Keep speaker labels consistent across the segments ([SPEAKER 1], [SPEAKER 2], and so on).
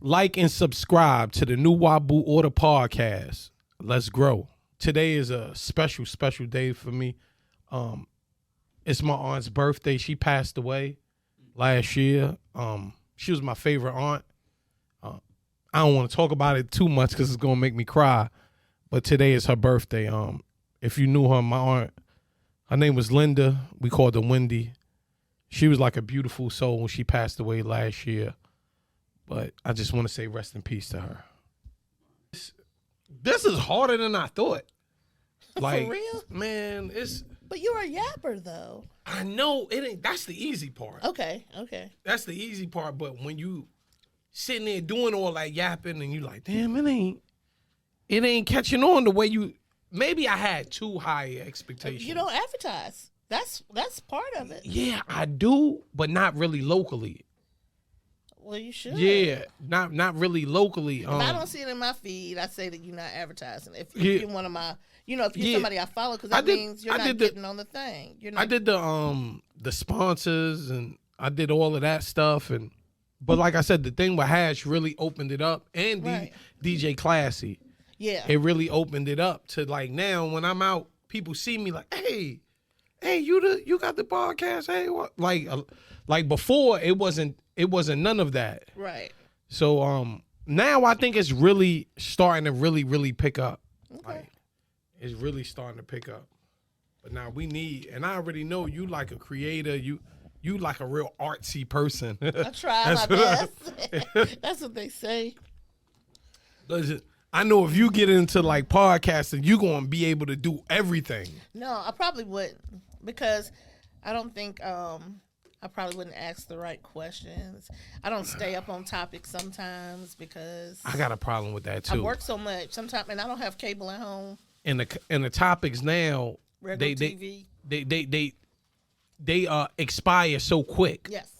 [SPEAKER 1] like and subscribe to the new Wabu Order Podcast. Let's grow. Today is a special, special day for me. It's my aunt's birthday. She passed away last year. She was my favorite aunt. I don't want to talk about it too much because it's going to make me cry. But today is her birthday. If you knew her, my aunt, her name was Linda. We called her Wendy. She was like a beautiful soul when she passed away last year. But I just want to say rest in peace to her. This is harder than I thought. Like,
[SPEAKER 2] for real?
[SPEAKER 1] Man, it's...
[SPEAKER 2] But you're a yapper, though.
[SPEAKER 1] I know. It ain't. That's the easy part.
[SPEAKER 2] Okay.
[SPEAKER 1] That's the easy part. But when you sitting there doing all that yapping and you like, damn, it ain't catching on the way you... Maybe I had too high expectations.
[SPEAKER 2] You don't advertise. That's part of it.
[SPEAKER 1] Yeah, I do, but not really locally.
[SPEAKER 2] Well, you should.
[SPEAKER 1] Yeah, not really locally.
[SPEAKER 2] If I don't see it in my feed, I say that you're not advertising. If you're one of my, if you're somebody I follow, because that means you're not getting on the thing. You're not.
[SPEAKER 1] I did the sponsors and I did all of that stuff, but like I said, the thing with Hash really opened it up, and DJ Classy.
[SPEAKER 2] Yeah,
[SPEAKER 1] it really opened it up to like now when I'm out, people see me like, hey, you got the podcast, hey, what? Like before, it wasn't none of that.
[SPEAKER 2] Right.
[SPEAKER 1] So now I think it's really starting to really pick up.
[SPEAKER 2] Okay.
[SPEAKER 1] Like it's really starting to pick up. But now we need, and I already know you like a creator, you like a real artsy person.
[SPEAKER 2] I try my best. That's what they say.
[SPEAKER 1] I know if you get into like podcasting, you're gonna be able to do everything.
[SPEAKER 2] No, I probably wouldn't, because I don't think I probably wouldn't ask the right questions. I don't stay up on topics sometimes because
[SPEAKER 1] I got a problem with that too.
[SPEAKER 2] I work so much sometimes, and I don't have cable at home.
[SPEAKER 1] And the topics now,
[SPEAKER 2] TV.
[SPEAKER 1] they expire so quick.
[SPEAKER 2] Yes.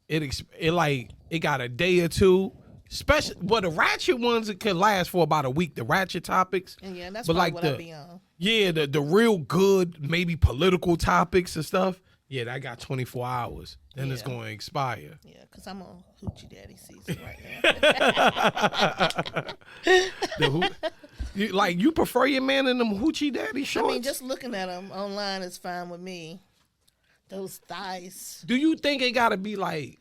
[SPEAKER 1] It got a day or two. Especially, the ratchet ones, it could last for about a week. The ratchet topics,
[SPEAKER 2] and yeah, that's probably what I be on.
[SPEAKER 1] Yeah, the real good, maybe political topics and stuff. Yeah, that got 24 hours. Then it's going to expire.
[SPEAKER 2] Yeah, because I'm on Hoochie Daddy season right now.
[SPEAKER 1] You prefer your man in them Hoochie Daddy shorts?
[SPEAKER 2] I mean, just looking at them online is fine with me. Those thighs.
[SPEAKER 1] Do you think it got to be like,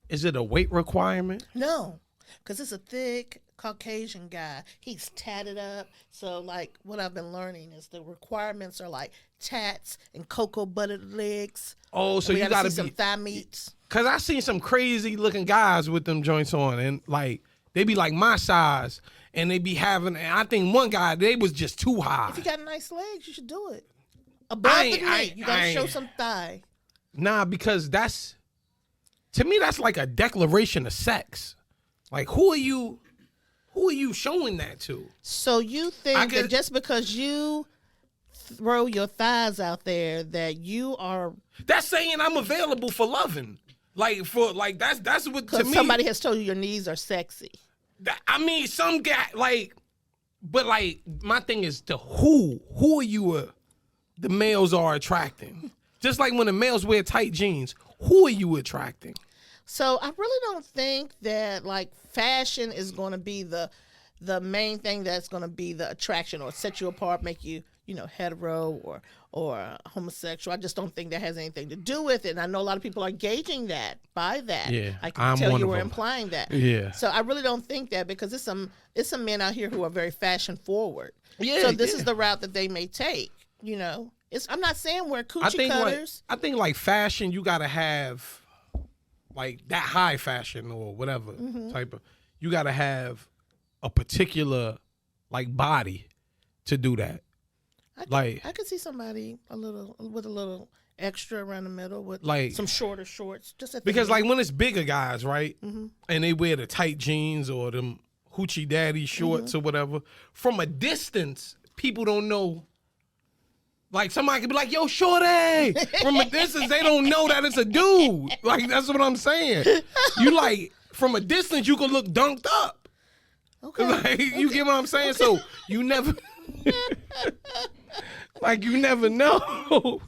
[SPEAKER 1] is it a weight requirement?
[SPEAKER 2] No. Because it's a thick Caucasian guy. He's tatted up. So, like, what I've been learning is the requirements are like tats and cocoa buttered legs.
[SPEAKER 1] Oh, so you got to be
[SPEAKER 2] some thigh meats.
[SPEAKER 1] Because I seen some crazy looking guys with them joints on, and like they be like my size, and they be having. And I think one guy, they was just too high.
[SPEAKER 2] If you got nice legs, you should do it. Above the knee, you got to show some thigh.
[SPEAKER 1] Nah, because to me that's like a declaration of sex. Like, who are you showing that to? So you think
[SPEAKER 2] that just because you throw your thighs out there that you are...
[SPEAKER 1] That's saying I'm available for loving. That's what, to me...
[SPEAKER 2] somebody has told you your knees are sexy.
[SPEAKER 1] I mean, some guy, but my thing is who are you the males are attracting? Just like when the males wear tight jeans, who are you attracting?
[SPEAKER 2] So I really don't think that fashion is going to be the main thing that's going to be the attraction or set you apart, make you hetero or homosexual. I just don't think that has anything to do with it. And I know a lot of people are gauging that by that.
[SPEAKER 1] Yeah,
[SPEAKER 2] I can tell you were implying that.
[SPEAKER 1] Yeah.
[SPEAKER 2] So I really don't think that, because it's some men out here who are very fashion forward.
[SPEAKER 1] Yeah.
[SPEAKER 2] So this is the route that they may take. I'm not saying we're coochie cutters.
[SPEAKER 1] I think fashion, you got to have. Like that high fashion or whatever type of, you got to have a particular body to do that.
[SPEAKER 2] I could see somebody with a little extra around the middle with some shorter shorts.
[SPEAKER 1] Because when it's bigger guys, right, and they wear the tight jeans or them Hoochie Daddy shorts or whatever, from a distance, people don't know. Like, somebody could be like, yo, shorty. From a distance, they don't know that it's a dude. That's what I'm saying. You, from a distance, you could look dunked up.
[SPEAKER 2] Okay.
[SPEAKER 1] You get what I'm saying? Okay. So, you never... you never know.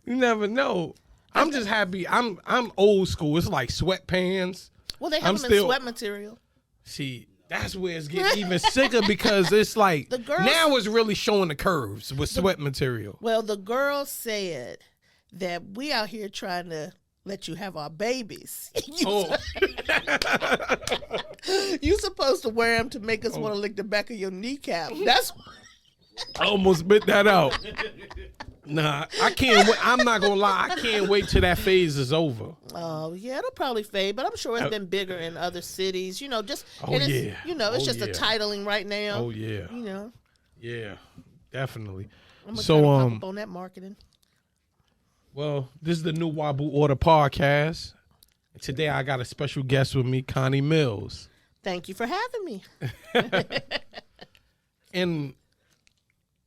[SPEAKER 1] You never know. I'm just happy. I'm old school. It's like sweatpants.
[SPEAKER 2] Well, they have them in sweat material.
[SPEAKER 1] See, that's where it's getting even sicker because it's like now it's really showing the curves with sweat material.
[SPEAKER 2] Well, the girl said that we out here trying to let you have our babies. You supposed to wear them to make us want to lick the back of your kneecap. That's
[SPEAKER 1] I almost bit that out. Nah, I can't wait. I'm not gonna lie. I can't wait till that phase is over.
[SPEAKER 2] Oh yeah, it'll probably fade, but I'm sure it's been bigger in other cities. You know, just
[SPEAKER 1] yeah.
[SPEAKER 2] You know, it's just a titling right now.
[SPEAKER 1] Oh yeah.
[SPEAKER 2] You know.
[SPEAKER 1] Yeah, definitely.
[SPEAKER 2] I'm gonna try to pop up on that marketing.
[SPEAKER 1] Well, this is the new Wabu Order Podcast. And today I got a special guest with me, Connie Mills.
[SPEAKER 2] Thank you for having me.
[SPEAKER 1] And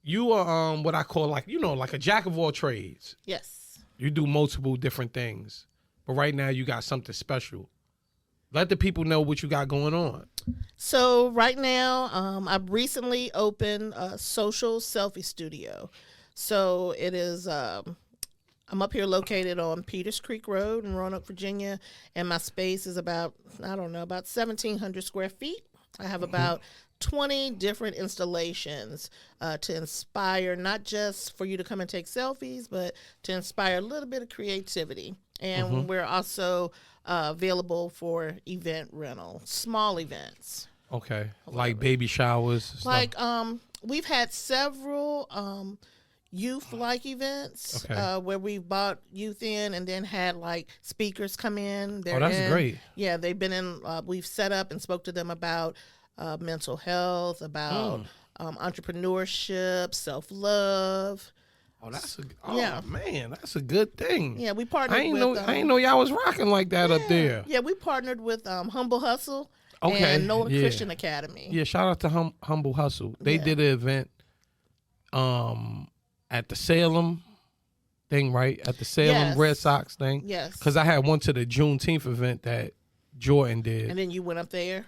[SPEAKER 1] you are what I call like a jack of all trades.
[SPEAKER 2] Yes.
[SPEAKER 1] You do multiple different things. But right now you got something special. Let the people know what you got going on.
[SPEAKER 2] So right now, I've recently opened a social selfie studio. So it is I'm up here located on Peters Creek Road in Roanoke, Virginia, and my space is about 1,700 square feet. I have about 20 different installations to inspire, not just for you to come and take selfies, but to inspire a little bit of creativity. And we're also available for event rental, small events.
[SPEAKER 1] Okay. Like baby showers. Stuff.
[SPEAKER 2] Like we've had several youth-like events where we've brought youth in and then had like speakers come in.
[SPEAKER 1] That's great.
[SPEAKER 2] Yeah, they've been in. We've set up and spoke to them about mental health, about entrepreneurship, self-love.
[SPEAKER 1] Man, that's a good thing.
[SPEAKER 2] Yeah, we partnered. I
[SPEAKER 1] ain't know y'all was rocking like that up there.
[SPEAKER 2] Yeah, we partnered with Humble Hustle and Noah Christian Academy.
[SPEAKER 1] Yeah, shout out to Humble Hustle. They did an event at the Salem thing, right? At the Salem Red Sox thing.
[SPEAKER 2] Yes.
[SPEAKER 1] Because I had one to the Juneteenth event that Jordan did.
[SPEAKER 2] And then you went up there?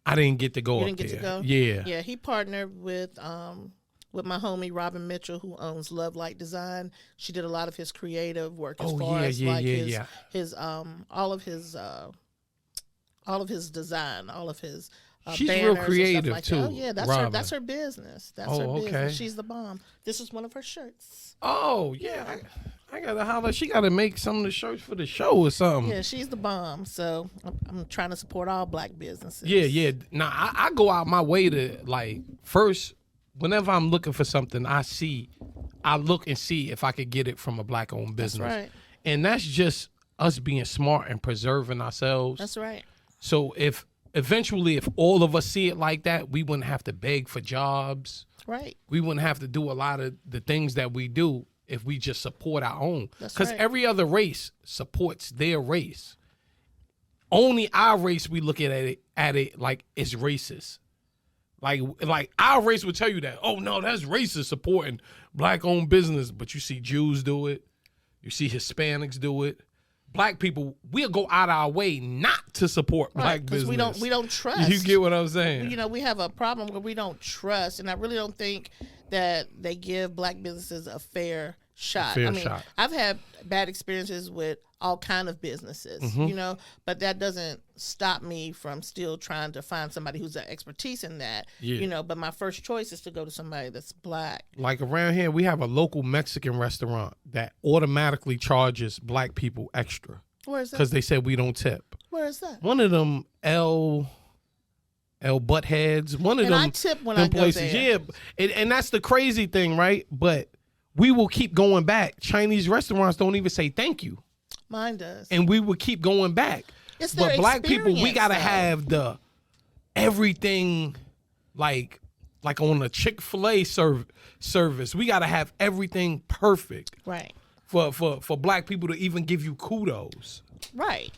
[SPEAKER 1] I didn't get to go
[SPEAKER 2] up there.
[SPEAKER 1] You didn't
[SPEAKER 2] get to go?
[SPEAKER 1] Yeah.
[SPEAKER 2] Yeah, he partnered with my homie Robin Mitchell, who owns Love Light Design. She did a lot of his creative work as far as his all of his design, all of his
[SPEAKER 1] she's real creative
[SPEAKER 2] like
[SPEAKER 1] too.
[SPEAKER 2] Oh yeah, that's her business. That's her business.
[SPEAKER 1] Okay.
[SPEAKER 2] She's the bomb. This is one of her shirts.
[SPEAKER 1] Oh yeah, I gotta holler. She gotta make some of the shirts for the show or something.
[SPEAKER 2] Yeah, she's the bomb. So I'm trying to support all black businesses.
[SPEAKER 1] Yeah. Now I go out my way to like first. Whenever I'm looking for something, I look and see if I could get it from a black-owned business.
[SPEAKER 2] That's right.
[SPEAKER 1] And that's just us being smart and preserving ourselves.
[SPEAKER 2] That's right.
[SPEAKER 1] So if all of us see it like that, we wouldn't have to beg for jobs.
[SPEAKER 2] Right.
[SPEAKER 1] We wouldn't have to do a lot of the things that we do if we just support our own.
[SPEAKER 2] Because
[SPEAKER 1] every other race supports their race. Only our race, we look at it like it's racist. Like our race would tell you that, oh no, that's racist supporting black-owned business. But you see Jews do it. You see Hispanics do it. Black people, we'll go out our way not to support black business.
[SPEAKER 2] We don't trust.
[SPEAKER 1] You get what I'm saying?
[SPEAKER 2] You know, we have a problem where we don't trust, and I really don't think that they give black businesses a fair shot. I've had bad experiences with all kind of businesses, you know, but that doesn't stop me from still trying to find somebody who's got expertise in that, you know, but my first choice is to go to somebody that's black. Like
[SPEAKER 1] around here, we have a local Mexican restaurant that automatically charges black people extra.
[SPEAKER 2] Where is that?
[SPEAKER 1] Because they said we don't tip.
[SPEAKER 2] Where is that?
[SPEAKER 1] One of them, L Buttheads, one of them.
[SPEAKER 2] I tip when I go
[SPEAKER 1] places.
[SPEAKER 2] there.
[SPEAKER 1] Yeah, and that's the crazy thing, right? But we will keep going back. Chinese restaurants don't even say thank you.
[SPEAKER 2] Mine does.
[SPEAKER 1] And we would keep going back.
[SPEAKER 2] It's
[SPEAKER 1] but black people, we gotta have the everything like on a Chick-fil-A service. We gotta have everything perfect.
[SPEAKER 2] Right.
[SPEAKER 1] For black people to even give you kudos.
[SPEAKER 2] Right.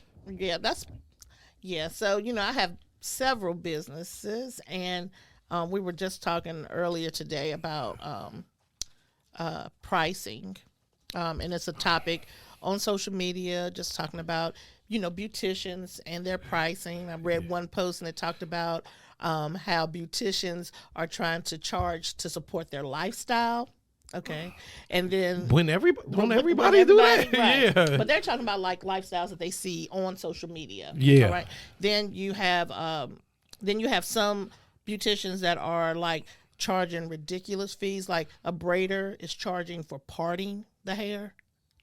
[SPEAKER 2] Yeah, so you know, I have several businesses, and we were just talking earlier today about pricing. And it's a topic on social media, just talking about, you know, beauticians and their pricing. I read one post and it talked about how beauticians are trying to charge to support their lifestyle. Okay. And then
[SPEAKER 1] when everybody do that?
[SPEAKER 2] Right.
[SPEAKER 1] Yeah.
[SPEAKER 2] But they're talking about like lifestyles that they see on social media.
[SPEAKER 1] Yeah.
[SPEAKER 2] All right. Then you have Then you have some beauticians that are like charging ridiculous fees, like a braider is charging for parting the hair.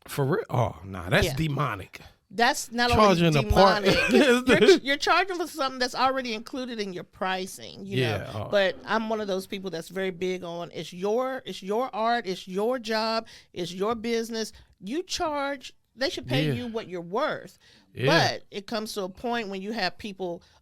[SPEAKER 1] For real? Oh, nah, that's
[SPEAKER 2] Yeah.
[SPEAKER 1] demonic.
[SPEAKER 2] That's not
[SPEAKER 1] Charging
[SPEAKER 2] only
[SPEAKER 1] a part.
[SPEAKER 2] demonic. You're charging for something that's already included in your pricing, you know.
[SPEAKER 1] Yeah.
[SPEAKER 2] But I'm one of those people that's very big on it's your art, it's your job, it's your business. You charge. They should pay
[SPEAKER 1] Yeah.
[SPEAKER 2] you what you're worth.
[SPEAKER 1] Yeah.
[SPEAKER 2] But it comes to a point when you have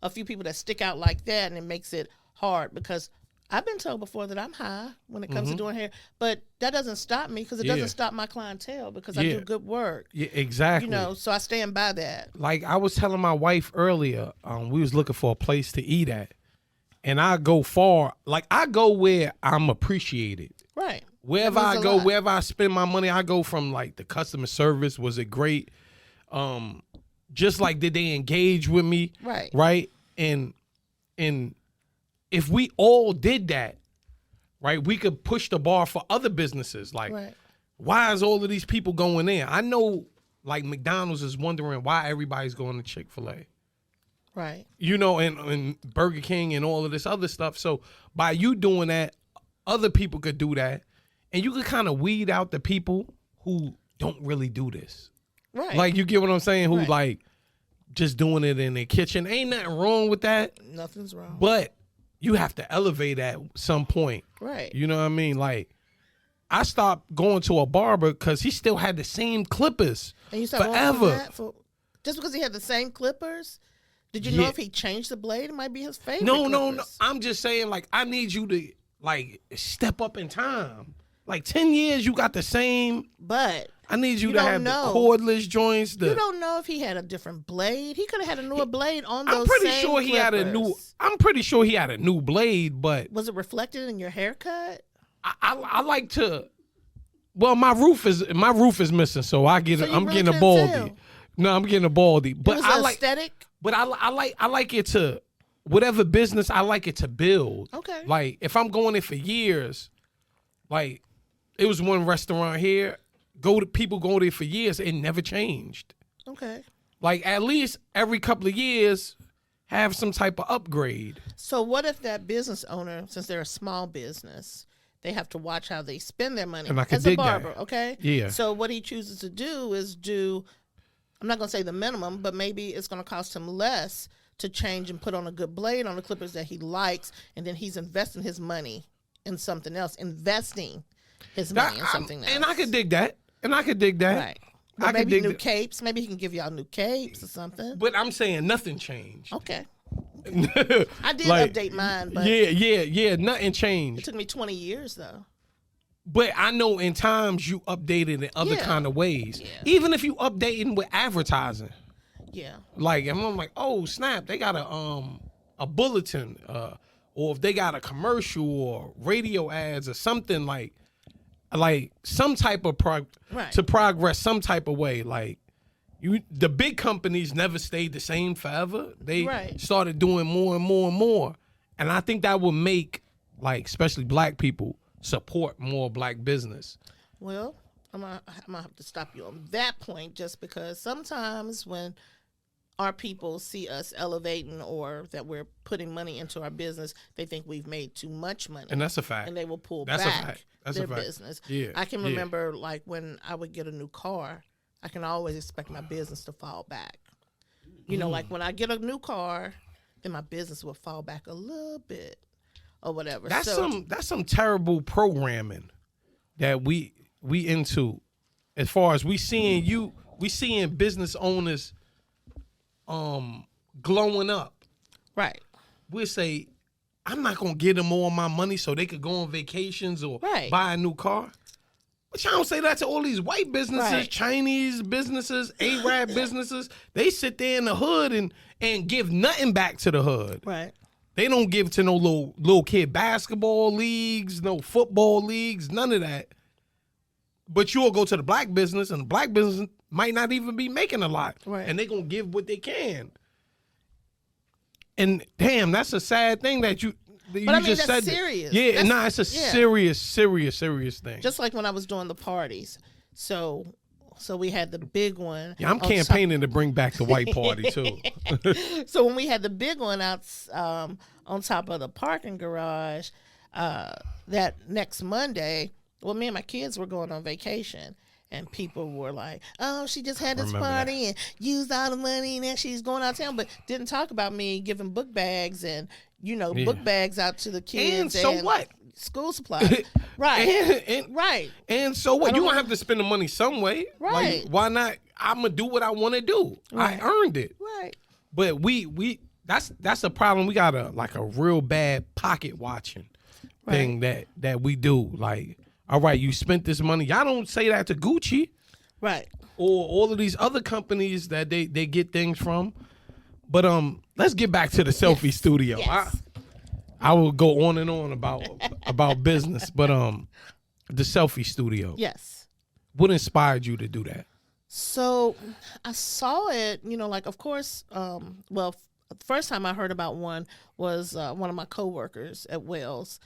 [SPEAKER 2] a few people that stick out like that, and it makes it hard because I've been told before that I'm high when it comes to doing hair, but that doesn't stop me because it doesn't stop my clientele because I do good work.
[SPEAKER 1] Yeah, exactly.
[SPEAKER 2] You know, so I stand by that.
[SPEAKER 1] Like I was telling my wife earlier, we was looking for a place to eat at, and I go far. Like I go where I'm appreciated.
[SPEAKER 2] Right.
[SPEAKER 1] Wherever I go, wherever I spend my money, I go from like the customer service. Was it great? Just like did they engage with me?
[SPEAKER 2] Right.
[SPEAKER 1] Right. And if we all did that, right, we could push the bar for other businesses. Like, why is all of these people going in? I know, like, McDonald's is wondering why everybody's going to Chick-fil-A.
[SPEAKER 2] Right.
[SPEAKER 1] You know, and Burger King and all of this other stuff. So by you doing that, other people could do that. And you could kind of weed out the people who don't really do this.
[SPEAKER 2] Right.
[SPEAKER 1] Like, you get what I'm saying? Who, like, just doing it in their kitchen. Ain't nothing wrong with that.
[SPEAKER 2] Nothing's wrong.
[SPEAKER 1] But you have to elevate at some point.
[SPEAKER 2] Right.
[SPEAKER 1] You know what I mean? Like, I stopped going to a barber because he still had the same clippers
[SPEAKER 2] and you stopped
[SPEAKER 1] forever.
[SPEAKER 2] Just because he had the same clippers? Did you know if he changed the blade, it might be his favorite
[SPEAKER 1] No. I'm just saying, like, I need you to, like, step up in time. Like, 10 years, you got the same.
[SPEAKER 2] But
[SPEAKER 1] I need you to have the cordless joints.
[SPEAKER 2] You don't know if he had a different blade. He could have had a newer blade on those
[SPEAKER 1] I'm pretty
[SPEAKER 2] same
[SPEAKER 1] sure he
[SPEAKER 2] clippers.
[SPEAKER 1] I'm pretty sure he had a new blade, but
[SPEAKER 2] was it reflected in your haircut?
[SPEAKER 1] I like to. Well, my roof is missing, so I'm getting a baldy.
[SPEAKER 2] Tell.
[SPEAKER 1] No, I'm getting a baldy. But I like
[SPEAKER 2] aesthetic.
[SPEAKER 1] But I like it to whatever business I like it to build.
[SPEAKER 2] Okay.
[SPEAKER 1] Like if I'm going there for years, like it was one restaurant here. People go there for years. It never changed.
[SPEAKER 2] Okay.
[SPEAKER 1] Like at least every couple of years, have some type of upgrade.
[SPEAKER 2] So what if that business owner, since they're a small business, they have to watch how they spend their money
[SPEAKER 1] and I can
[SPEAKER 2] as
[SPEAKER 1] dig
[SPEAKER 2] a barber,
[SPEAKER 1] that.
[SPEAKER 2] okay?
[SPEAKER 1] Yeah.
[SPEAKER 2] So what he chooses to do is I'm not going to say the minimum, but maybe it's going to cost him less to change and put on a good blade on the clippers that he likes, and then he's investing his money in something else, investing his money in something else.
[SPEAKER 1] And I could dig that.
[SPEAKER 2] Right. But maybe new
[SPEAKER 1] that.
[SPEAKER 2] capes. Maybe he can give y'all new capes or something.
[SPEAKER 1] But I'm saying nothing changed.
[SPEAKER 2] Okay. I did update mine, but
[SPEAKER 1] yeah, nothing
[SPEAKER 2] it
[SPEAKER 1] changed.
[SPEAKER 2] took me 20 years though.
[SPEAKER 1] But I know in times you updated in other kind of ways.
[SPEAKER 2] Yeah.
[SPEAKER 1] Even if you updating with advertising.
[SPEAKER 2] Yeah.
[SPEAKER 1] Like, and I'm like, oh snap, they got a bulletin, or if they got a commercial or radio ads or something like some type of to progress some type of way. Like the big companies never stayed the same forever. They started doing more and more and more. And I think that will make, like, especially black people support more black business.
[SPEAKER 2] Well, I'm gonna have to stop you on that point just because sometimes when our people see us elevating or that we're putting money into our business, they think we've made too much money.
[SPEAKER 1] And that's a fact.
[SPEAKER 2] And they will pull
[SPEAKER 1] back
[SPEAKER 2] their business.
[SPEAKER 1] Yeah.
[SPEAKER 2] I can remember like when I would get a new car, I can always expect my business to fall back. You know, like when I get a new car, then my business will fall back a little bit or whatever.
[SPEAKER 1] That's some terrible programming that we into, as far as we seeing business owners glowing up.
[SPEAKER 2] Right.
[SPEAKER 1] We'll say, I'm not gonna give them all my money so they could go on vacations or buy a new car. But y'all don't say that to all these white businesses, Chinese businesses, Arab businesses. They sit there in the hood and give nothing back to the hood.
[SPEAKER 2] Right.
[SPEAKER 1] They don't give to no little kid basketball leagues, no football leagues, none of that. But you'll go to the black business, and the black business might not even be making a lot.
[SPEAKER 2] Right.
[SPEAKER 1] And they're going to give what they can. And damn, that's a sad thing that you just said.
[SPEAKER 2] That's serious.
[SPEAKER 1] Yeah, it's a serious thing.
[SPEAKER 2] Just like when I was doing the parties. So So we had the big one.
[SPEAKER 1] Yeah, I'm campaigning to bring back the white party too.
[SPEAKER 2] So when we had the big one out on top of the parking garage, that next Monday, well, me and my kids were going on vacation. And people were like, "Oh, she just had this party and used all the money, and then she's going out of town," but didn't talk about me giving book bags and book bags out to the kids.
[SPEAKER 1] And so what?
[SPEAKER 2] School supplies, right? Right.
[SPEAKER 1] And so what? You don't have to spend the money some way,
[SPEAKER 2] right?
[SPEAKER 1] Like, why not? I'm gonna do what I want to do. Right. I earned it,
[SPEAKER 2] right?
[SPEAKER 1] But that's a problem. We got a real bad pocket watching thing that we do, like. All right, you spent this money. Y'all don't say that to Gucci.
[SPEAKER 2] Right.
[SPEAKER 1] Or all of these other companies that they get things from. But let's get back to the selfie studio.
[SPEAKER 2] Yes.
[SPEAKER 1] I will go on and on about business, but the selfie studio.
[SPEAKER 2] Yes.
[SPEAKER 1] What inspired you to do that?
[SPEAKER 2] So I saw it, of course, the first time I heard about one was one of my coworkers at Wells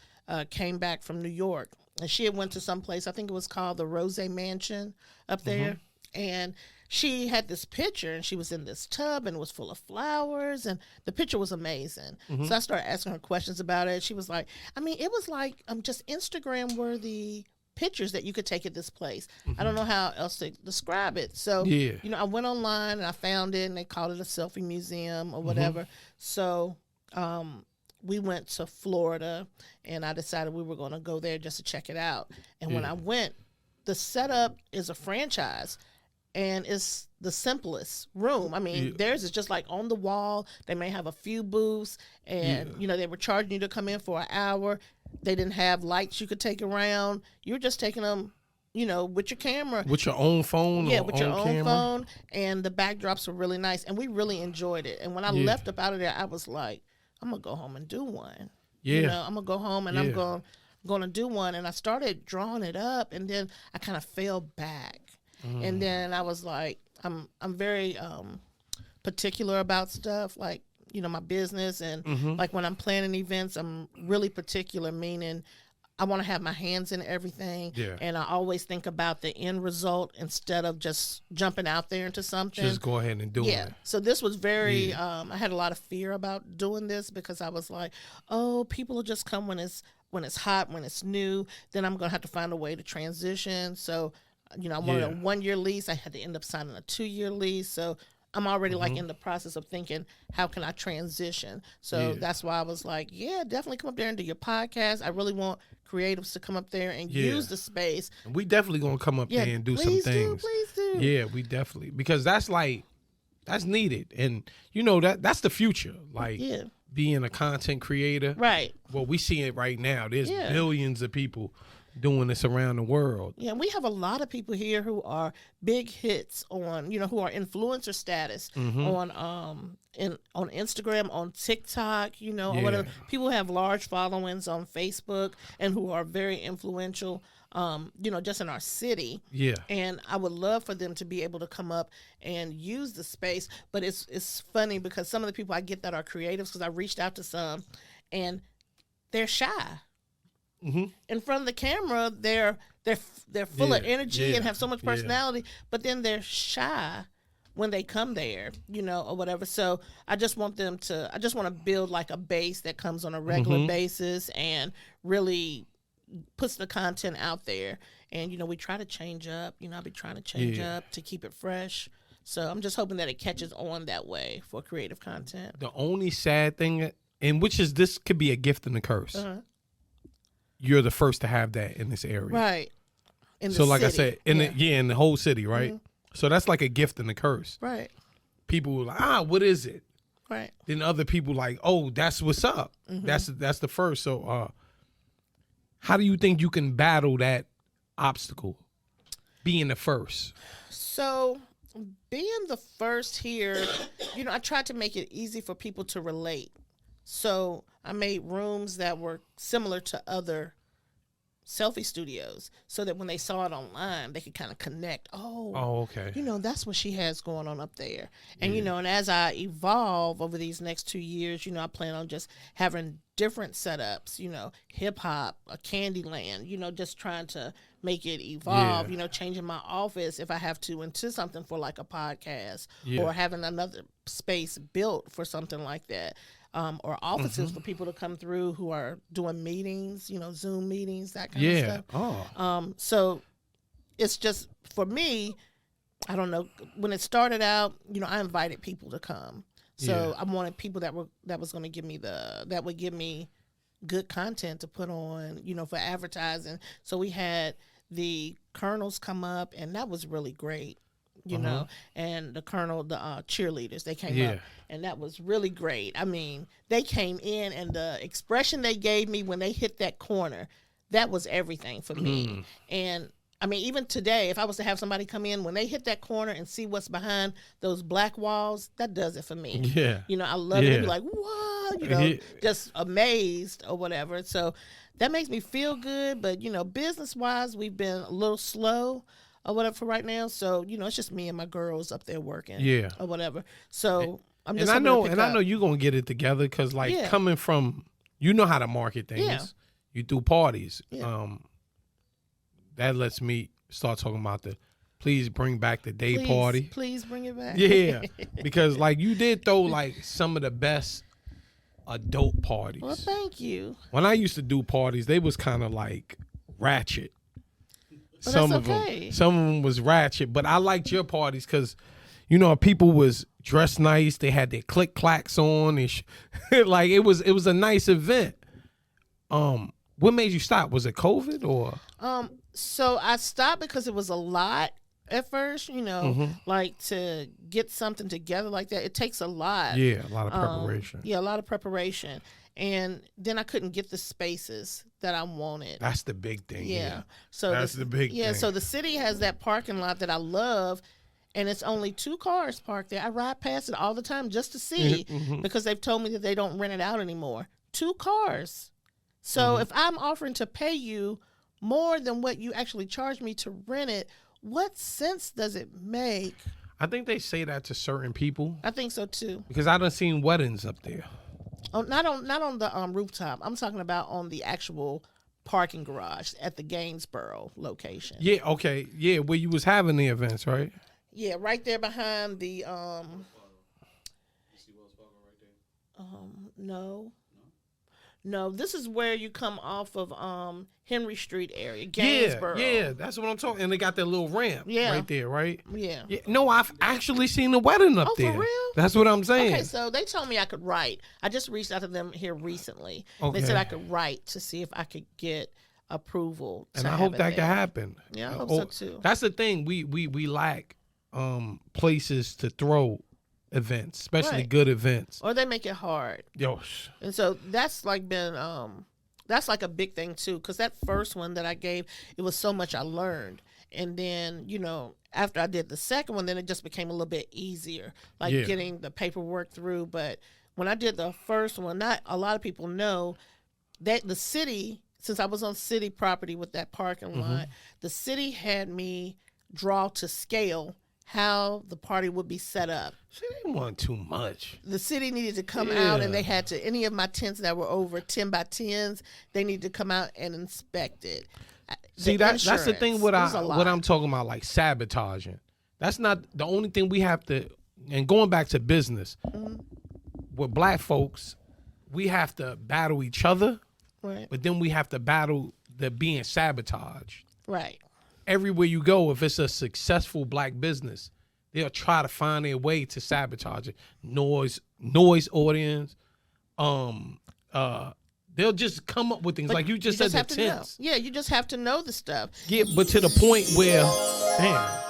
[SPEAKER 2] came back from New York. And she had went to some place, I think it was called the Rose Mansion up there. And she had this picture, and she was in this tub, and it was full of flowers, and the picture was amazing. So I started asking her questions about it. She was like, it was like just Instagram-worthy pictures that you could take at this place. I don't know how else to describe it. So, I went online, and I found it, and they called it a selfie museum or whatever. So, we went to Florida, and I decided we were going to go there just to check it out. And when I went, the setup is a franchise, and it's the simplest room. Theirs is just like on the wall. They may have a few booths, and, they were charging you to come in for an hour. They didn't have lights you could take around. You were just taking them, with your camera.
[SPEAKER 1] With your own phone?
[SPEAKER 2] Yeah, with your own phone. And the backdrops were really nice, and we really enjoyed it. And when I left up out of there, I was like, I'm going to go home and do one. Yeah. I'm going to go home and I'm going to do one. And I started drawing it up, and then I kind of fell back. And then I was like, I'm very particular about stuff, like, my business. And like when I'm planning events, I'm really particular, meaning I want to have my hands in everything. Yeah. And I always think about the end result instead of just jumping out there into something.
[SPEAKER 1] Just go ahead and do it.
[SPEAKER 2] Yeah. So this was very, I had a lot of fear about doing this because I was like, oh, people will just come when it's hot, when it's new. Then I'm going to have to find a way to transition. So, I wanted a 1-year lease. I had to end up signing a 2-year lease. So I'm already like in the process of thinking, how can I transition? So that's why I was like, definitely come up there and do your podcast. I really want creatives to come up there and use the space.
[SPEAKER 1] And we definitely going to come up there and do some things.
[SPEAKER 2] Please do.
[SPEAKER 1] Yeah, we definitely, because that's needed. And that's the future. Like being a content creator.
[SPEAKER 2] Right.
[SPEAKER 1] Well, we see it right now. There's billions of people doing this around the world.
[SPEAKER 2] Yeah, we have a lot of people here who are big hits on, who are influencer status on Instagram, on TikTok, or whatever. People who have large followings on Facebook and who are very influential, just in our city. Yeah. And I would love for them to be able to come up and use the space. But it's funny because some of the people I get that are creatives, because I reached out to some, and they're shy. In front of the camera, they're full of energy and have so much personality, but then they're shy when they come there, or whatever. So I just want to build like a base that comes on a regular basis and really puts the content out there. And, we try to change up, I'll be trying to change up to keep it fresh. So I'm just hoping that it catches on that way for creative content.
[SPEAKER 1] The only sad thing, and which is this could be a gift and a curse. You're the first to have that in this area.
[SPEAKER 2] Right.
[SPEAKER 1] So like I said, in the whole city, right? So that's like a gift and a curse.
[SPEAKER 2] Right.
[SPEAKER 1] People were like, what is it?
[SPEAKER 2] Right.
[SPEAKER 1] Then other people like, oh, that's what's up. That's the first. So how do you think you can battle that obstacle, being the first?
[SPEAKER 2] So being the first here, I tried to make it easy for people to relate. So I made rooms that were similar to other selfie studios, so that when they saw it online, they could kind of connect.
[SPEAKER 1] Oh, okay.
[SPEAKER 2] That's what she has going on up there. And, and as I evolve over these next 2 years, I plan on just having different setups, hip hop, a Candyland, just trying to make it evolve, changing my office if I have to into something for like a podcast or having another space built for something like that. Or offices for people to come through who are doing meetings, Zoom meetings, that kind of stuff. So it's just, for me, I don't know, when it started out, I invited people to come. So I wanted people that was going to give me that would give me good content to put on, for advertising. So we had the colonels come up, and that was really great. And the cheerleaders, they came up, and that was really great. I mean, they came in, and the expression they gave me when they hit that corner, that was everything for me. And I mean, even today, if I was to have somebody come in, when they hit that corner and see what's behind those black walls, that does it for me.
[SPEAKER 1] Yeah.
[SPEAKER 2] I love it. They'd be like, what? Just amazed or whatever. So that makes me feel good. But, business-wise, we've been a little slow or whatever for right now. So, it's just me and my girls up there working. Yeah. Or whatever. So I'm just
[SPEAKER 1] I know you're going to get it together because, coming from, how to market things. Yeah. You do parties. Yeah. That lets me start talking about please bring back the day party.
[SPEAKER 2] Please bring it back.
[SPEAKER 1] Yeah. Because, you did throw, some of the best adult parties.
[SPEAKER 2] Well, thank you.
[SPEAKER 1] When I used to do parties, they was kind of, ratchet.
[SPEAKER 2] But
[SPEAKER 1] some
[SPEAKER 2] that's
[SPEAKER 1] of
[SPEAKER 2] okay.
[SPEAKER 1] them, some of them was ratchet, but I liked your parties because, people was dressed nice. They had their click clacks on, and it was a nice event. What made you stop? Was it COVID or?
[SPEAKER 2] So I stopped because it was a lot at first. To get something together like that, it takes a lot.
[SPEAKER 1] Yeah, a lot of preparation.
[SPEAKER 2] A lot of preparation. And then I couldn't get the spaces that I wanted.
[SPEAKER 1] That's the big thing.
[SPEAKER 2] Yeah. So
[SPEAKER 1] that's the big thing.
[SPEAKER 2] Yeah, so the city has that parking lot that I love, and it's only 2 cars parked there. I ride past it all the time just to see because they've told me that they don't rent it out anymore. 2 cars. So if I'm offering to pay you more than what you actually charge me to rent it, what sense does it make?
[SPEAKER 1] I think they say that to certain people.
[SPEAKER 2] I think so too.
[SPEAKER 1] Because I done seen weddings up there.
[SPEAKER 2] Oh, not on the rooftop. I'm talking about on the actual parking garage at the Gainesboro location.
[SPEAKER 1] Yeah, okay. Yeah, where you was having the events, right?
[SPEAKER 2] Yeah, right there behind the No, this is where you come off of Henry Street area, Gainesboro.
[SPEAKER 1] Yeah, that's what I'm talking. And they got that little ramp right there, right?
[SPEAKER 2] Yeah.
[SPEAKER 1] No, I've actually seen the wedding up there.
[SPEAKER 2] Oh, for real?
[SPEAKER 1] That's what I'm saying.
[SPEAKER 2] Okay, so they told me I could write. I just reached out to them here recently. Okay. They said I could write to see if I could get approval.
[SPEAKER 1] And I hope that can happen.
[SPEAKER 2] Yeah, I hope so too.
[SPEAKER 1] That's the thing. We lack places to throw events, especially good events.
[SPEAKER 2] Or they make it hard. And so that's been that's a big thing too, because that first one that I gave, it was so much I learned. And then, after I did the second one, then it just became a little bit easier, getting the paperwork through. But when I did the first one, not a lot of people know that the city, since I was on city property with that parking lot, the city had me draw to scale how the party would be set up.
[SPEAKER 1] She didn't want too much.
[SPEAKER 2] The city needed to come out, and they had to, any of my tents that were over 10 by 10s, they needed to come out and inspect it.
[SPEAKER 1] See, that's the thing what I'm talking about, like sabotaging. That's not the only thing we have to, and going back to business, with black folks, we have to battle each other,
[SPEAKER 2] right?
[SPEAKER 1] But then we have to battle the being sabotaged.
[SPEAKER 2] Right.
[SPEAKER 1] Everywhere you go, if it's a successful black business, they'll try to find their way to sabotage it. Noise audience. They'll just come up with things like you just said. The tents.
[SPEAKER 2] Yeah, you just have to know the stuff.
[SPEAKER 1] Yeah, but to the point where, damn.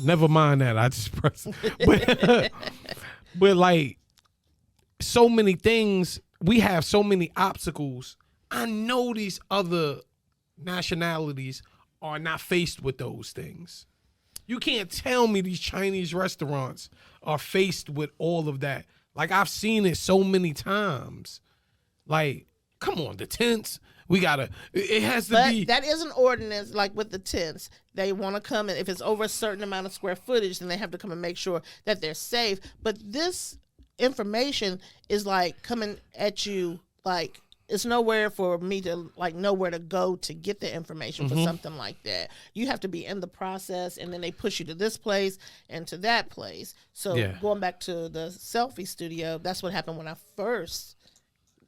[SPEAKER 1] Never mind that. I just pressed. But so many things. We have so many obstacles. I know these other nationalities are not faced with those things. You can't tell me these Chinese restaurants are faced with all of that. I've seen it so many times. Come on, the tents. It has to
[SPEAKER 2] But
[SPEAKER 1] be.
[SPEAKER 2] that is an ordinance, like with the tents. They want to come in. If it's over a certain amount of square footage, then they have to come and make sure that they're safe. But this information is like coming at you like it's nowhere for me to like know where to go to get the information for something like that. You have to be in the process, and then they push you to this place and to that place. So going back to the selfie studio, that's what happened when I first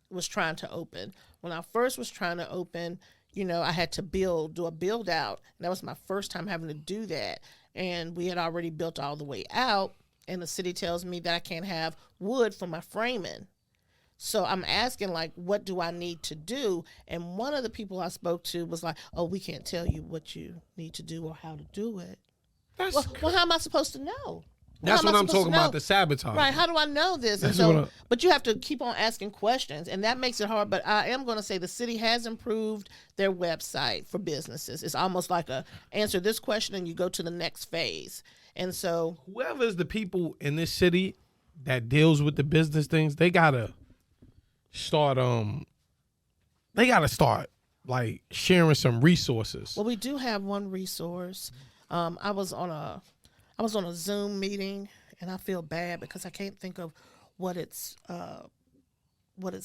[SPEAKER 2] was trying to open. When I first was trying to open, you know, I had to do a build out. And that was my first time having to do that. And we had already built all the way out. And the city tells me that I can't have wood for my framing. So I'm asking, like, what do I need to do? And one of the people I spoke to was like, oh, we can't tell you what you need to do or how to do it. Well, how am I supposed to know?
[SPEAKER 1] That's what I'm talking about, the sabotage.
[SPEAKER 2] Right, how do I know this? And so, but you have to keep on asking questions, and that makes it hard. But I am going to say the city has improved their website for businesses. It's almost like answer this question and you go to the next phase. And so
[SPEAKER 1] whoever's the people in this city that deals with the business things, they gotta start like sharing some resources.
[SPEAKER 2] Well, we do have one resource. I was on a Zoom meeting, and I feel bad because I can't think of what it's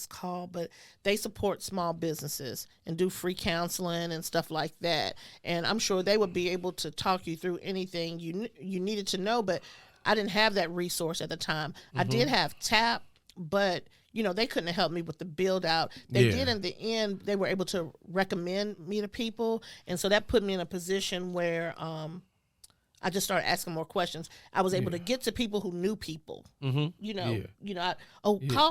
[SPEAKER 2] called, but they support small businesses and do free counseling and stuff like that. And I'm sure they would be able to talk you through anything you needed to know, but I didn't have that resource at the time. I did have TAP, but you know, they couldn't help me with the build out. They did in the end. They were able to recommend me to people. And so that put me in a position where I just started asking more questions. I was able to get to people who knew people. Call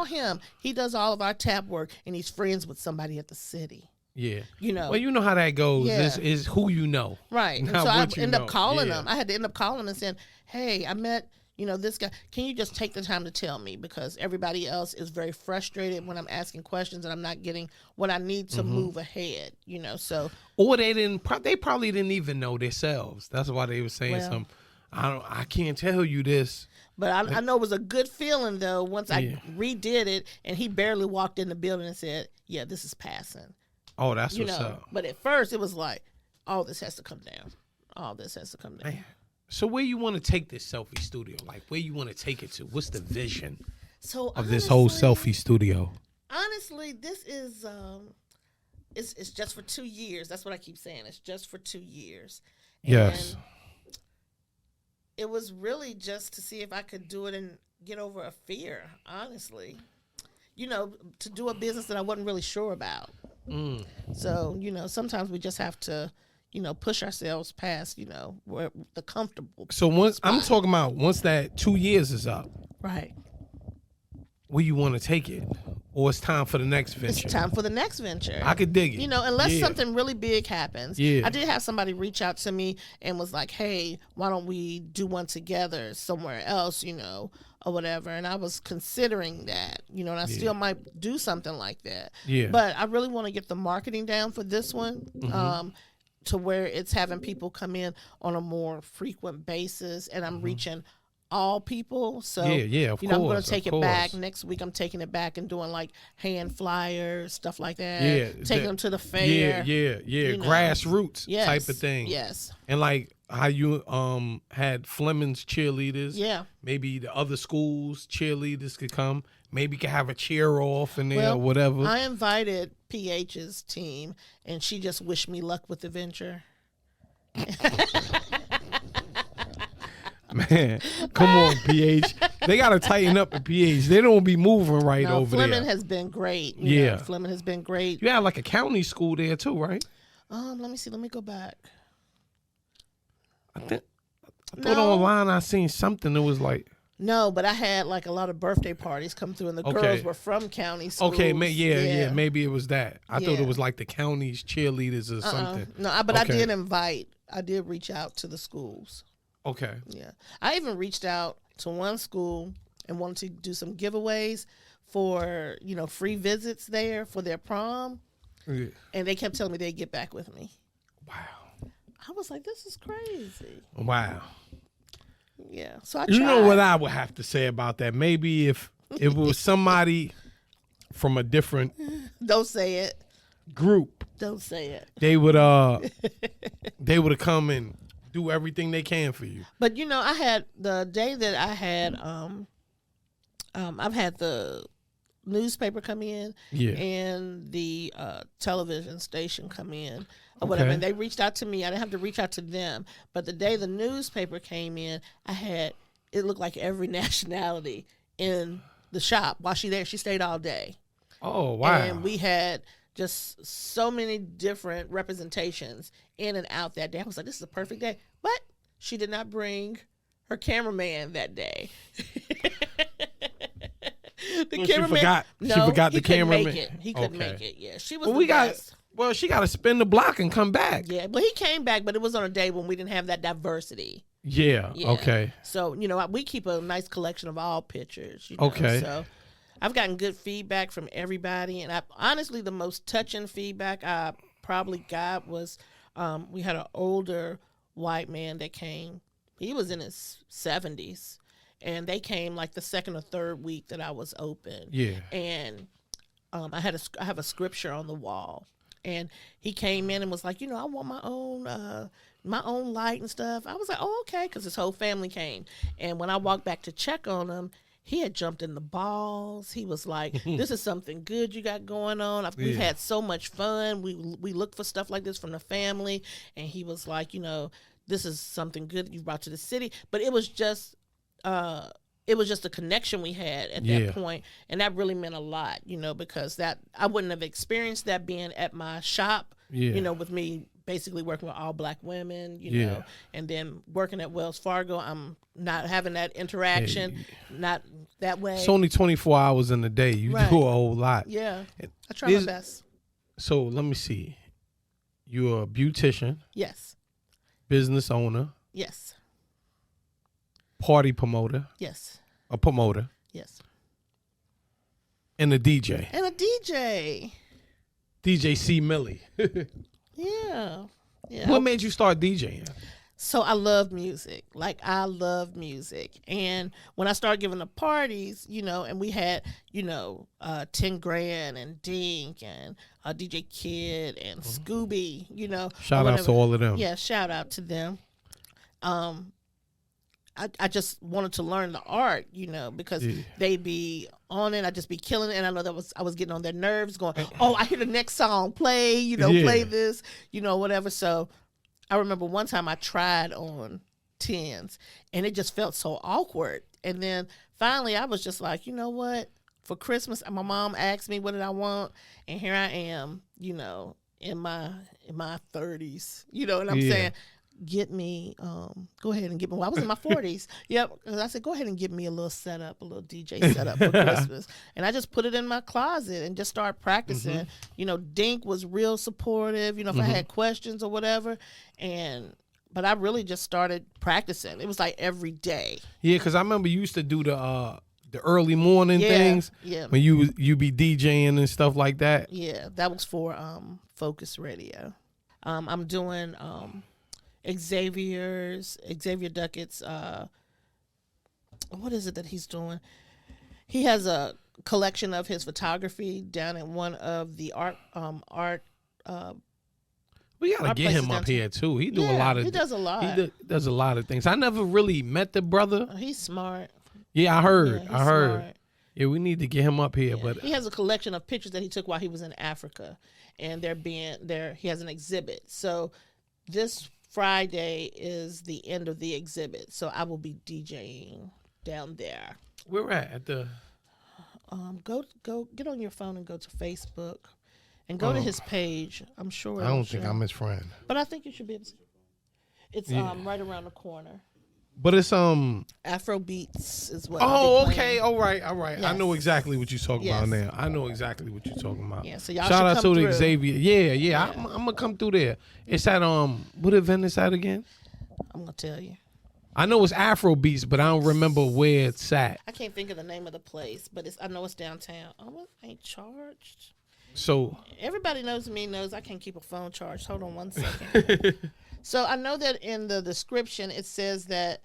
[SPEAKER 2] him. He does all of our tap work, and he's friends with somebody at the city. Yeah. You know.
[SPEAKER 1] Well, you know how that goes. Yeah. Is who you know.
[SPEAKER 2] Right. And so I ended up calling them. I had to end up calling them and saying, hey, I met, this guy. Can you just take the time to tell me? Because everybody else is very frustrated when I'm asking questions and I'm not getting what I need to move ahead, so.
[SPEAKER 1] Or they probably didn't even know themselves. That's why they were saying something. I can't tell you this.
[SPEAKER 2] But I know it was a good feeling, though, once I redid it and he barely walked in the building and said, yeah, this is passing.
[SPEAKER 1] Oh, that's what's up.
[SPEAKER 2] But at first it was like, all this has to come down. All this has to come down.
[SPEAKER 1] Man. So where you want to take this selfie studio? Like, where you want to take it to? What's the vision of this whole selfie studio?
[SPEAKER 2] Honestly, this is it's just for 2 years. That's what I keep saying. It's just for 2 years.
[SPEAKER 1] Yes.
[SPEAKER 2] And it was really just to see if I could do it and get over a fear, honestly. To do a business that I wasn't really sure about. So, sometimes we just have to push ourselves past, where the comfortable.
[SPEAKER 1] So I'm talking about once that 2 years is up.
[SPEAKER 2] Right.
[SPEAKER 1] Where you want to take it? Or it's time for the next venture?
[SPEAKER 2] It's time for the next venture.
[SPEAKER 1] I could dig it.
[SPEAKER 2] Unless something really big happens. Yeah. I did have somebody reach out to me and was like, hey, why don't we do one together somewhere else, or whatever. And I was considering that, and I still might do something like that. Yeah. But I really want to get the marketing down for this one. To where it's having people come in on a more frequent basis, and I'm reaching all people. So of course, I'm going to take it back next week. I'm taking it back and doing like hand flyers, stuff like that. Yeah, taking them to the fair.
[SPEAKER 1] Yeah. Grassroots type of thing.
[SPEAKER 2] Yes.
[SPEAKER 1] And like how you had Fleming's cheerleaders. Yeah. Maybe the other schools cheerleaders could come. Maybe you could have a cheer off in there or whatever.
[SPEAKER 2] I invited PH's team, and she just wished me luck with the venture.
[SPEAKER 1] Man, come on, PH. They got to tighten up at PH. They don't be moving over there.
[SPEAKER 2] Fleming has been great. Fleming has been great.
[SPEAKER 1] You had like a county school there too, right?
[SPEAKER 2] Let me see. Let me go back.
[SPEAKER 1] I thought online I seen something that was like.
[SPEAKER 2] No, but I had like a lot of birthday parties come through, and the girls were from county schools.
[SPEAKER 1] Okay, maybe it was that. I thought it was like the county's cheerleaders or something.
[SPEAKER 2] No, but I did reach out to the schools.
[SPEAKER 1] Okay.
[SPEAKER 2] Yeah. I even reached out to one school and wanted to do some giveaways for, free visits there for their prom. Yeah. And they kept telling me they'd get back with me.
[SPEAKER 1] Wow.
[SPEAKER 2] I was like, this is crazy.
[SPEAKER 1] Wow.
[SPEAKER 2] Yeah. So I tried.
[SPEAKER 1] You know what I would have to say about that? Maybe if it was somebody from a different.
[SPEAKER 2] Don't say it.
[SPEAKER 1] group,
[SPEAKER 2] Don't say it.
[SPEAKER 1] they would have come and do everything they can for you.
[SPEAKER 2] But I had the day that I had I've had the newspaper come in and the television station come in or whatever, and they reached out to me. I didn't have to reach out to them, but the day the newspaper came in, it looked like every nationality in the shop. While she stayed all day.
[SPEAKER 1] Oh, wow.
[SPEAKER 2] And we had just so many different representations in and out that day. I was like, this is a perfect day. But she did not bring her cameraman that day.
[SPEAKER 1] She forgot the cameraman.
[SPEAKER 2] He couldn't make it. Yeah, she was best.
[SPEAKER 1] She got to spin the block and come back.
[SPEAKER 2] Yeah, but he came back, but it was on a day when we didn't have that diversity.
[SPEAKER 1] Yeah. Okay.
[SPEAKER 2] So, we keep a nice collection of all pictures.
[SPEAKER 1] Okay.
[SPEAKER 2] So I've gotten good feedback from everybody. And honestly, the most touching feedback I probably got was we had an older white man that came. He was in his 70s. And they came like the second or third week that I was open. Yeah. And I have a scripture on the wall. And he came in and was like, I want my own light and stuff. I was like, oh, okay, because his whole family came. And when I walked back to check on him, he had jumped in the balls. He was like, this is something good you got going on. We've had so much fun. We look for stuff like this from the family. And he was like, this is something good you brought to the city. But it was just a connection we had at that point, and that really meant a lot, because that I wouldn't have experienced that being at my shop, with me basically working with all black women, know, and then working at Wells Fargo, I'm not having that interaction, not that way.
[SPEAKER 1] It's only 24 hours in a day. You do a whole lot.
[SPEAKER 2] Yeah, I try my best.
[SPEAKER 1] So let me see. You're a beautician.
[SPEAKER 2] Yes.
[SPEAKER 1] Business owner.
[SPEAKER 2] Yes.
[SPEAKER 1] Party promoter.
[SPEAKER 2] Yes.
[SPEAKER 1] A promoter.
[SPEAKER 2] Yes.
[SPEAKER 1] And a DJ. DJ C. Millie.
[SPEAKER 2] Yeah.
[SPEAKER 1] What made you start DJing?
[SPEAKER 2] So I love music. And when I started giving the parties, and we had, 10 Grand and Dink and DJ Kid and Scooby,
[SPEAKER 1] Shout out to all of them.
[SPEAKER 2] Yeah, shout out to them. I just wanted to learn the art, because they be on it. I just be killing it. And I know I was getting on their nerves going, oh, I hear the next song play, play this, whatever. So I remember one time I tried on 10s and it just felt so awkward. And then finally I was just like, you know what? For Christmas, my mom asked me what did I want. And here I am, in my 30s, and I'm saying, get me, go ahead and get me. Well, I was in my 40s. Yep. I said, go ahead and get me a little DJ setup for Christmas. And I just put it in my closet and just started practicing. Dink was real supportive, if I had questions or whatever. But I really just started practicing. It was like every day.
[SPEAKER 1] Yeah, because I remember you used to do the early morning things.
[SPEAKER 2] Yeah.
[SPEAKER 1] When you be DJing and stuff like that.
[SPEAKER 2] Yeah, that was for Focus Radio. I'm doing Xavier Duckett's what is it that he's doing? He has a collection of his photography down in one of the art
[SPEAKER 1] we gotta get him up here too. He does a lot.
[SPEAKER 2] He does a
[SPEAKER 1] lot of things. I never really met the brother.
[SPEAKER 2] He's smart.
[SPEAKER 1] Yeah, I heard.
[SPEAKER 2] Smart.
[SPEAKER 1] Yeah, we need to get him up here.
[SPEAKER 2] Yeah.
[SPEAKER 1] But
[SPEAKER 2] he has a collection of pictures that he took while he was in Africa, and he has an exhibit. So this Friday is the end of the exhibit, so I will be DJing down there.
[SPEAKER 1] Where we're at the
[SPEAKER 2] go get on your phone and go to Facebook and go to his page. I'm sure
[SPEAKER 1] I don't think I'm his friend,
[SPEAKER 2] but I think you should be able to. It's right around the corner.
[SPEAKER 1] But it's
[SPEAKER 2] Afro beats is what.
[SPEAKER 1] Oh, okay, all right.
[SPEAKER 2] Yes.
[SPEAKER 1] I know exactly what you're talking about now. I know exactly what you're talking about.
[SPEAKER 2] Yeah, so y'all
[SPEAKER 1] shout out to
[SPEAKER 2] through.
[SPEAKER 1] Xavier. Yeah. I'm gonna come through there. It's at what event is that again?
[SPEAKER 2] I'm gonna tell you.
[SPEAKER 1] I know it's Afro beats, but I don't remember where it's at.
[SPEAKER 2] I can't think of the name of the place, but I know it's downtown. Oh, I ain't charged.
[SPEAKER 1] So
[SPEAKER 2] everybody knows I can't keep a phone charged. Hold on one second. So I know that in the description it says that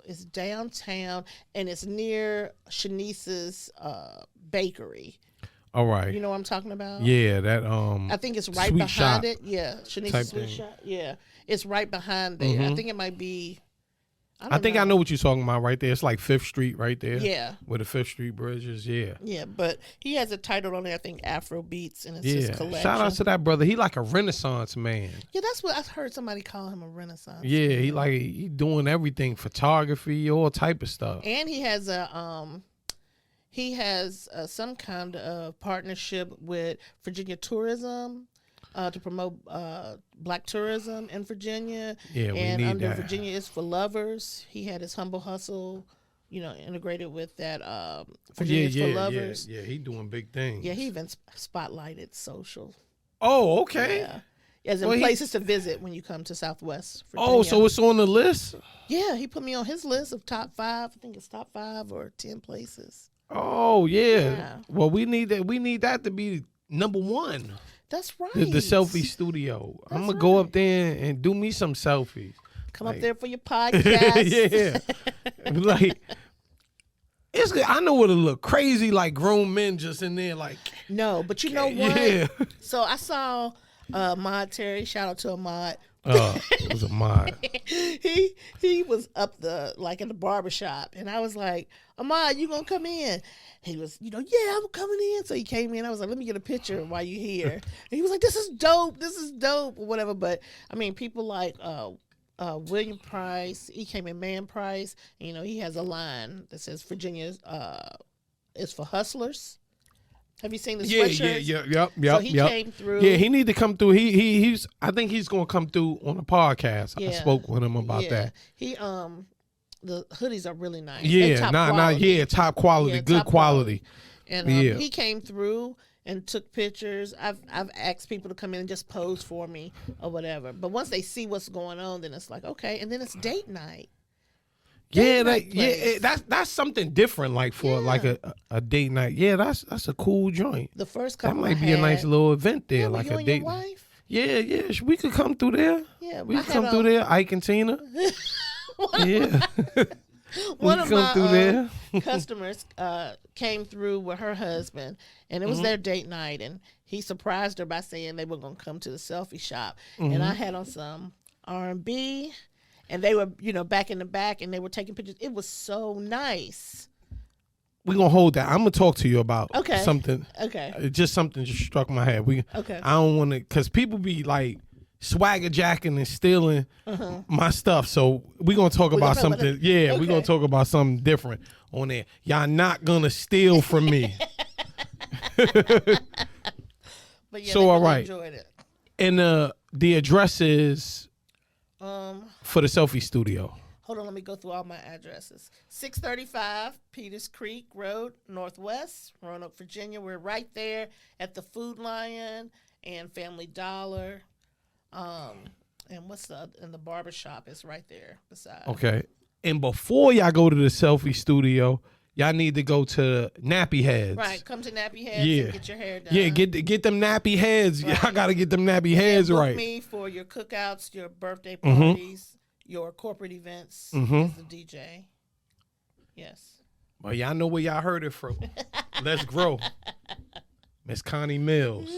[SPEAKER 2] it's downtown and it's near Shanice's bakery.
[SPEAKER 1] All right.
[SPEAKER 2] You know what I'm talking about?
[SPEAKER 1] Yeah, that
[SPEAKER 2] I think it's right
[SPEAKER 1] sweet
[SPEAKER 2] behind
[SPEAKER 1] shop
[SPEAKER 2] it. Yeah, Shanice's
[SPEAKER 1] type
[SPEAKER 2] Sweet
[SPEAKER 1] thing.
[SPEAKER 2] Shop. Yeah, it's right behind there. I think it might be.
[SPEAKER 1] I think I know what you're talking about right there. It's like 5th Street right there.
[SPEAKER 2] Yeah.
[SPEAKER 1] Where the 5th Street bridge is, yeah.
[SPEAKER 2] Yeah, but he has it titled on there, I think, Afro Beats, and it's his collection.
[SPEAKER 1] Shout out to that brother. He like a Renaissance man.
[SPEAKER 2] Yeah, that's what I heard somebody call him, a Renaissance.
[SPEAKER 1] Yeah,
[SPEAKER 2] man.
[SPEAKER 1] he doing everything, photography, all type of stuff.
[SPEAKER 2] And he has some kind of partnership with Virginia Tourism to promote Black tourism in Virginia.
[SPEAKER 1] Yeah, we
[SPEAKER 2] and
[SPEAKER 1] need
[SPEAKER 2] under
[SPEAKER 1] that.
[SPEAKER 2] Virginia is for Lovers. He had his Humble Hustle, integrated with that Virginia is for Lovers.
[SPEAKER 1] Yeah, he doing big things.
[SPEAKER 2] Yeah, he even spotlighted social.
[SPEAKER 1] Oh, okay.
[SPEAKER 2] Yeah. As in places to visit when you come to Southwest Virginia.
[SPEAKER 1] Oh, so it's on the list?
[SPEAKER 2] Yeah, he put me on his list of top 5. I think it's top 5 or 10 places.
[SPEAKER 1] Oh, yeah.
[SPEAKER 2] Yeah.
[SPEAKER 1] Well, we need that. We need that to be number 1.
[SPEAKER 2] That's right.
[SPEAKER 1] The selfie studio. I'm gonna go up there and do me some selfies.
[SPEAKER 2] Come up there for your podcast.
[SPEAKER 1] Yeah. Like it's good. I know what it look crazy, like grown men just in there like
[SPEAKER 2] No, but you know what?
[SPEAKER 1] Yeah.
[SPEAKER 2] So I saw Ahmad Terry, shout out to Ahmad.
[SPEAKER 1] It was a mod.
[SPEAKER 2] he was up in the barbershop, and I was like, Ahmad, you gonna come in? He was, yeah, I'm coming in. So he came in. I was like, let me get a picture while you here. And he was like, this is dope, or whatever. But I mean, people like William Price, he came in Man Price. And, he has a line that says Virginia is for hustlers. Have you seen the sweatshirts?
[SPEAKER 1] Yep.
[SPEAKER 2] So he came through.
[SPEAKER 1] Yeah, he need to come through. He's. I think he's gonna come through on the podcast.
[SPEAKER 2] Yeah.
[SPEAKER 1] I spoke with him about that.
[SPEAKER 2] He the hoodies are really nice.
[SPEAKER 1] Yeah, top quality,
[SPEAKER 2] Yeah,
[SPEAKER 1] good
[SPEAKER 2] top
[SPEAKER 1] quality.
[SPEAKER 2] And he came through and took pictures. I've asked people to come in and just pose for me or whatever. But once they see what's going on, then it's like, okay. And then it's date night.
[SPEAKER 1] That's something different, like for like a date night. Yeah, that's a cool joint.
[SPEAKER 2] The first
[SPEAKER 1] That
[SPEAKER 2] couple
[SPEAKER 1] might be a nice little event there, like
[SPEAKER 2] you
[SPEAKER 1] a
[SPEAKER 2] and
[SPEAKER 1] date.
[SPEAKER 2] your wife?
[SPEAKER 1] Yeah, we could come through there.
[SPEAKER 2] Yeah,
[SPEAKER 1] we could come through there. Ike and Tina. Yeah,
[SPEAKER 2] one of
[SPEAKER 1] come through there.
[SPEAKER 2] Customers came through with her husband, and it was their date night, and he surprised her by saying they were going to come to the selfie shop, and I had on some R&B. And they were, back in the back, and they were taking pictures. It was so nice.
[SPEAKER 1] We're going to hold that. I'm going to talk to you about something.
[SPEAKER 2] Okay.
[SPEAKER 1] Just something just struck my head.
[SPEAKER 2] Okay.
[SPEAKER 1] I don't want to, because people be like swagger jacking and stealing my stuff. So we're going to talk about something. Yeah, we're going to talk about something different on there. Y'all not going to steal from me.
[SPEAKER 2] But yeah,
[SPEAKER 1] so, all right.
[SPEAKER 2] Enjoyed it.
[SPEAKER 1] And the address is... for the selfie studio.
[SPEAKER 2] Hold on, let me go through all my addresses. 635 Peters Creek Road, Northwest, Roanoke, Virginia. We're right there at the Food Lion and Family Dollar. And the barber shop is right there beside.
[SPEAKER 1] Okay. And before y'all go to the selfie studio, y'all need to go to Nappy Heads.
[SPEAKER 2] Right, come to Nappy Heads and get your hair done.
[SPEAKER 1] Yeah, get them nappy heads. Right. Y'all got to get them nappy heads
[SPEAKER 2] book
[SPEAKER 1] right.
[SPEAKER 2] Me for your cookouts, your birthday parties, your corporate events as the DJ. Yes.
[SPEAKER 1] Well, y'all know where y'all heard it from. Let's grow. Miss Connie Mills.